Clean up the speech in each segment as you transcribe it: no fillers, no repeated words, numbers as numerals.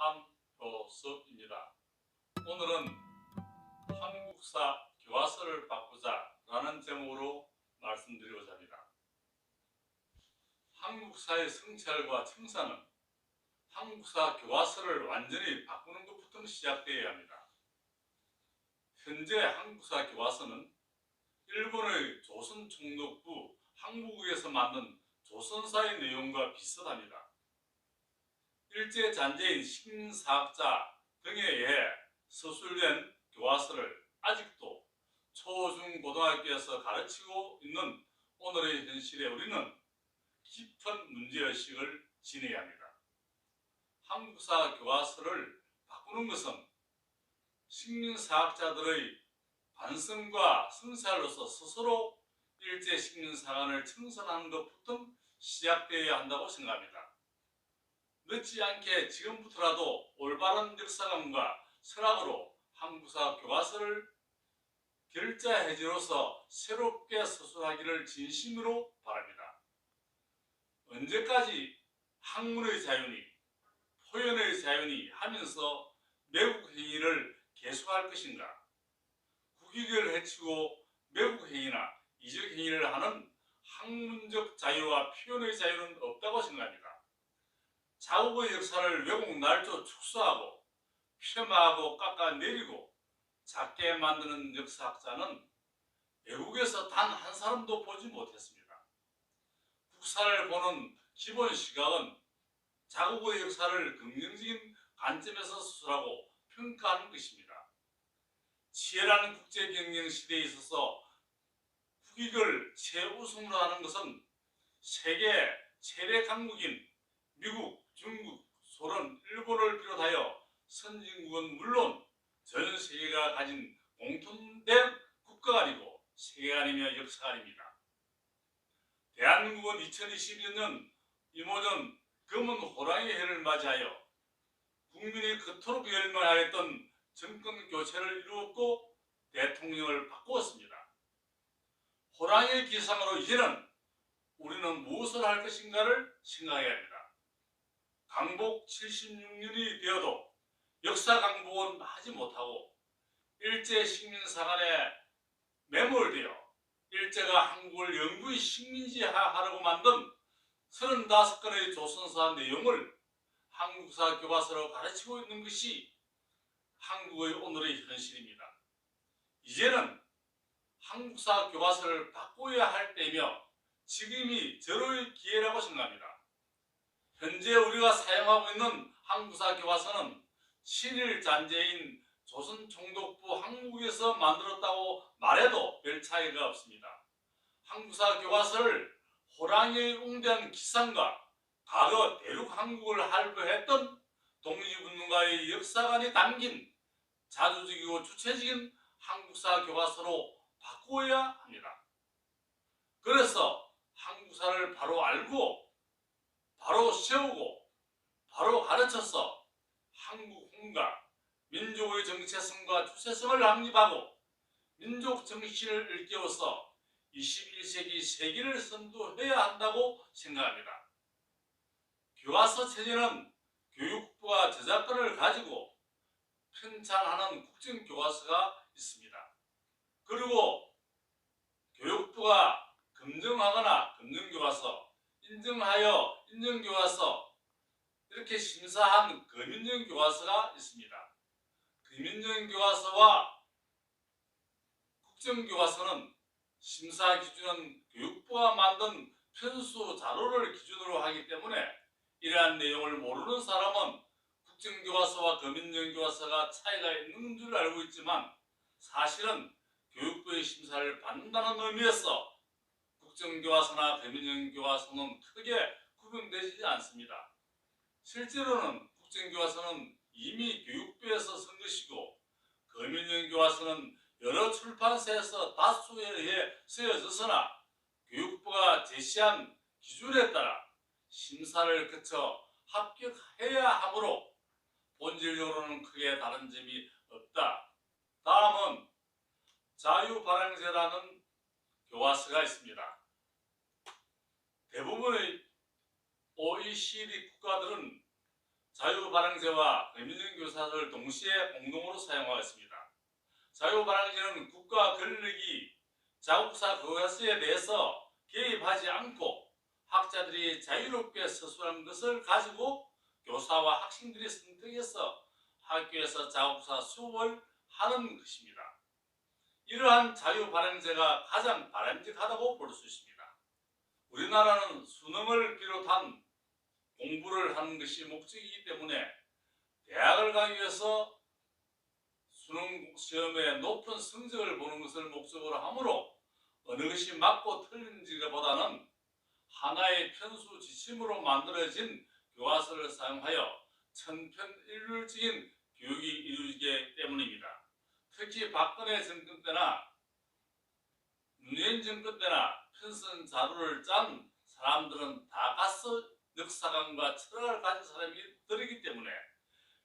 한효섭입니다. 오늘은 한국사 교과서를 바꾸자라는 제목으로 말씀드리고자 합니다. 한국사의 성찰과 청산은 한국사 교과서를 완전히 바꾸는 것부터 시작되어야 합니다. 현재 한국사 교과서는 일본의 조선총독부 항복국에서 만든 조선사의 내용과 비슷합니다. 일제잔재인 식민사학자 등에 의해 서술된 교과서를 아직도 초, 중, 고등학교에서 가르치고 있는 오늘의 현실에 우리는 깊은 문제의식을 지녀야 합니다. 한국사 교과서를 바꾸는 것은 식민사학자들의 반성과 성찰로서 스스로 일제식민사관을 청산하는 것부터 시작되어야 한다고 생각합니다. 늦지 않게 지금부터라도 올바른 역사관과 철학으로 한국사 교과서를 결자해지로서 새롭게 서술하기를 진심으로 바랍니다. 언제까지 학문의 자유니 표현의 자유니 하면서 매국 행위를 계속할 것인가? 국익을 해치고 매국 행위나 이적 행위를 하는 학문적 자유와 표현의 자유는 없다고 생각합니다. 자국의 역사를 왜곡 날조 축소하고 폄하하고 깎아내리고 작게 만드는 역사학자는 외국에서 단 한 사람도 보지 못했습니다. 국사를 보는 기본 시각은 자국의 역사를 긍정적인 관점에서 수술하고 평가하는 것입니다. 치열한 국제경쟁 시대에 있어서 국익을 최우선으로 하는 것은 세계 최대 강국인 미국, 중국, 소련, 일본을 비롯하여 선진국은 물론 전 세계가 가진 공통된 국가관이고 세계관이며 역사관입니다. 대한민국은 2021년 이모전 검은 호랑이 해를 맞이하여 국민이 그토록 열망하였던 정권 교체를 이루었고 대통령을 바꾸었습니다. 호랑이의 기상으로 이제는 우리는 무엇을 할 것인가를 생각해야 합니다. 강복 76년이 되어도 역사 강복은 하지 못하고 일제 식민사관에 매몰되어 일제가 한국을 영구히 식민지하라고 만든 35건의 조선사 내용을 한국사 교과서로 가르치고 있는 것이 한국의 오늘의 현실입니다. 이제는 한국사 교과서를 바꿔야 할 때이며 지금이 절호의 기회라고 생각합니다. 현재 우리가 사용하고 있는 한국사 교과서는 친일 잔재인 조선총독부 항복국에서 만들었다고 말해도 별 차이가 없습니다. 한국사 교과서를 호랑이의 웅대한 기상과 과거 대륙 한국을 할부했던 독립운동가의 역사관이 담긴 자주적이고 주체적인 한국사 교과서로 바꾸어야 합니다. 그래서 한국사를 바로 알고 바로 세우고 바로 가르쳐서 한국 혼과 민족의 정체성과 주체성을 확립하고 민족 정신을 일깨워서 21세기 세계를 선도해야 한다고 생각합니다. 교과서 체제는 교육부가 저작권을 가지고 편찬하는 국정교과서가 있습니다. 그리고 교육부가 검증하거나 검증교과서, 인정하여 인정교과서 이렇게 심사한 검인정교과서가 있습니다. 검인정교과서와 국정교과서는 심사 기준은 교육부가 만든 편수 자료를 기준으로 하기 때문에 이러한 내용을 모르는 사람은 국정교과서와 검인정교과서가 차이가 있는 줄 알고 있지만 사실은 교육부의 심사를 받는다는 의미에서 국정교과서나 검인정교과서는 크게 구분되지 않습니다. 실제로는 국정교과서는 이미 교육부에서 쓴 것이고 검인정교과서는 여러 출판사에서 다수에 의해 쓰여졌으나 교육부가 제시한 기준에 따라 심사를 거쳐 합격해야 하므로 본질적으로는 크게 다른 점이 없다. 다음은 자유발행제라는 교과서가 있습니다. 대부분의 OECD 국가들은 자유발행제와 배민정교사를 동시에 공동으로 사용하였습니다. 자유발행제는 국가 권력이 자국사 교과서에 대해서 개입하지 않고 학자들이 자유롭게 서술한 것을 가지고 교사와 학생들이 선택해서 학교에서 자국사 수업을 하는 것입니다. 이러한 자유발행제가 가장 바람직하다고 볼 수 있습니다. 우리나라는 수능을 비롯한 공부를 하는 것이 목적이기 때문에 대학을 가기 위해서 수능 시험에 높은 성적을 보는 것을 목적으로 하므로 어느 것이 맞고 틀린지보다는 하나의 편수 지침으로 만들어진 교과서를 사용하여 천편일률적인 교육이 이루어지기 때문입니다. 특히 박근혜 정권 때나 문재인 정권 때나 편선 자료를 짠 사람들은 다 가스 역사관과 철학을 가진 사람들이기 때문에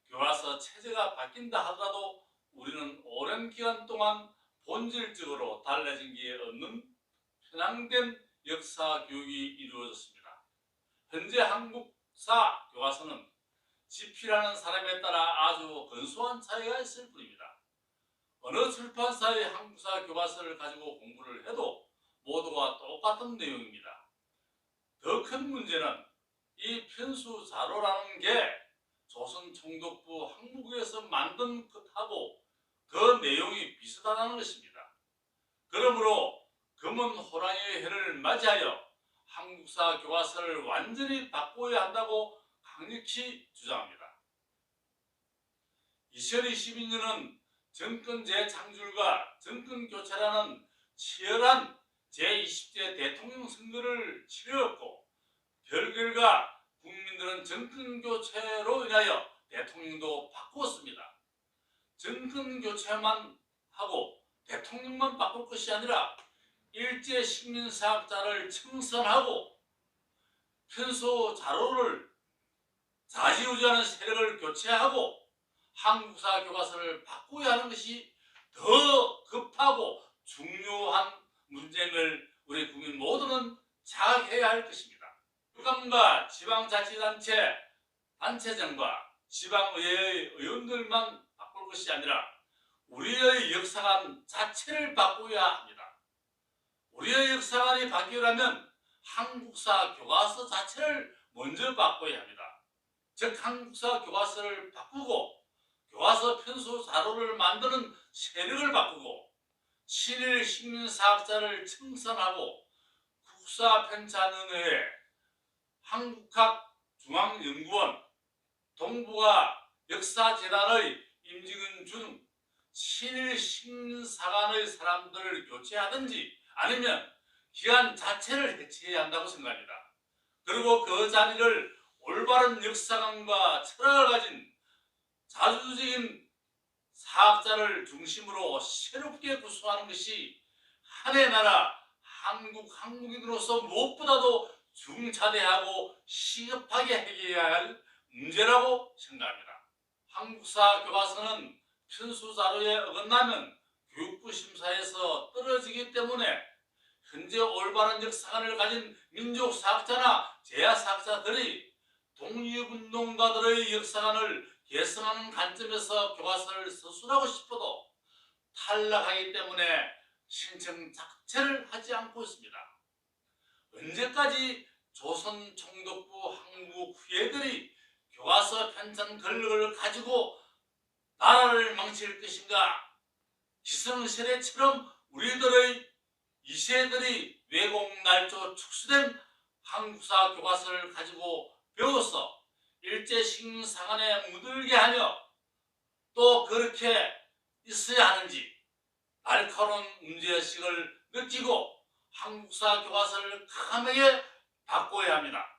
교과서 체제가 바뀐다 하더라도 우리는 오랜 기간 동안 본질적으로 달라진 게 없는 편향된 역사 교육이 이루어졌습니다. 현재 한국사 교과서는 집필하는 사람에 따라 아주 근소한 차이가 있을 뿐입니다. 어느 출판사의 한국사 교과서를 가지고 공부를 해도 모두가 똑같은 내용입니다. 더 큰 문제는 이 편수 자료라는 게 조선 총독부 항목에서 만든 것하고 그 내용이 비슷하다는 것입니다. 그러므로 금은 호랑이의 해를 맞이하여 한국사 교과서를 완전히 바꿔야 한다고 강력히 주장합니다. 2022년은 정권 재창출과 정권 교체라는 치열한 제20대 대통령 선거를 치르었고 결과 국민들은 정권 교체로 인하여 대통령도 바꾸었습니다. 정권 교체만 하고 대통령만 바꿀 것이 아니라 일제 식민사학자를 청산하고 편소 자료를 좌지우지하는 세력을 교체하고 한국사 교과서를 바꿔야 하는 것이 더 급하고 중요한 문제임을 우리 국민 모두는 자각해야 할 것입니다. 국감과 지방자치단체 단체장과 지방의회의 의원들만 바꿀 것이 아니라 우리의 역사관 자체를 바꿔야 합니다. 우리의 역사관이 바뀌려면 한국사 교과서 자체를 먼저 바꿔야 합니다. 즉 한국사 교과서를 바꾸고 교과서 편수 자료를 만드는 세력을 바꾸고 친일 식민사학자를 청산하고 국사편찬위원회, 한국학중앙연구원, 동북아 역사재단의 임직원 중 친일 식민사관의 사람들을 교체하든지 아니면 기관 자체를 해체해야 한다고 생각합니다. 그리고 그 자리를 올바른 역사관과 철학을 가진 자주적인 사학자를 중심으로 새롭게 구성하는 것이 한의 나라 한국 한국인으로서 무엇보다도 중차대하고 시급하게 해결해야 할 문제라고 생각합니다. 한국사 교과서는 편수자료에 어긋나면 교육부 심사에서 떨어지기 때문에 현재 올바른 역사관을 가진 민족사학자나 제야사학자들이 독립운동가들의 역사관을 개성하는 관점에서 교과서를 서술하고 싶어도 탈락하기 때문에 신청 자체를 하지 않고 있습니다. 언제까지 조선 총독부 한국 후예들이 교과서 편찬 권력을 가지고 나라를 망칠 것인가? 기성세대처럼 우리들의 2세들이 왜곡날조 축소된 한국사 교과서를 가지고 배워서 일제식민사관에 묻을게 하며 또 그렇게 있어야 하는지 날카로운 문제의식을 느끼고 한국사 교과서를 강하게 바꿔야 합니다.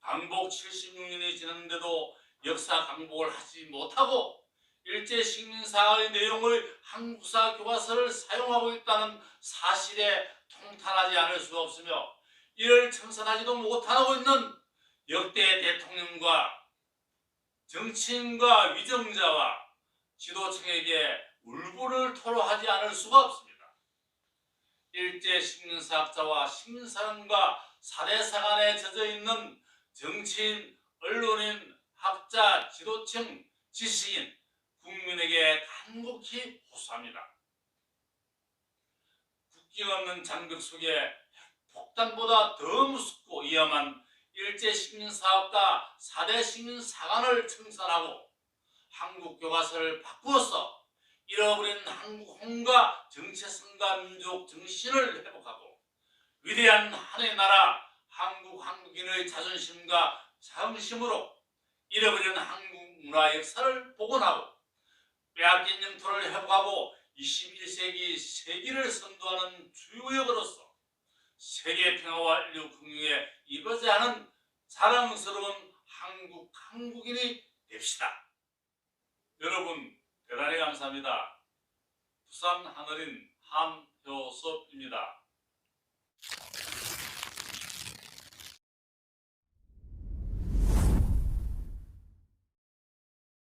강복 76년이 지났는데도 역사 강복을 하지 못하고 일제식민사의 내용의 한국사 교과서를 사용하고 있다는 사실에 통탄하지 않을 수가 없으며 이를 청산하지도 못하고 있는 역대 대통령과 정치인과 위정자와 지도층에게 울분을 토로하지 않을 수가 없습니다. 일제 식민사학자와 식민사관과 사대사관에 젖어있는 정치인, 언론인, 학자, 지도층, 지식인, 국민에게 간곡히 호소합니다. 국경 없는 장벽 속에 폭탄보다 더 무섭고 위험한 일제시민사업가 4대 시민사관을 청산하고 한국 교과서를 바꾸어서 잃어버린 한국 홍과 정체성과 민족 정신을 회복하고 위대한 하나의 나라 한국인의 자존심과 자긍심으로 잃어버린 한국 문화 역사를 복원하고 빼앗긴 영토를 회복하고 21세기 세기를 선도하는 주역으로서 세계 평화와 인류 긍휼에 이바지하는 자랑스러운 한국인이 됩시다. 여러분 대단히 감사합니다. 부산 하늘인 한효섭입니다.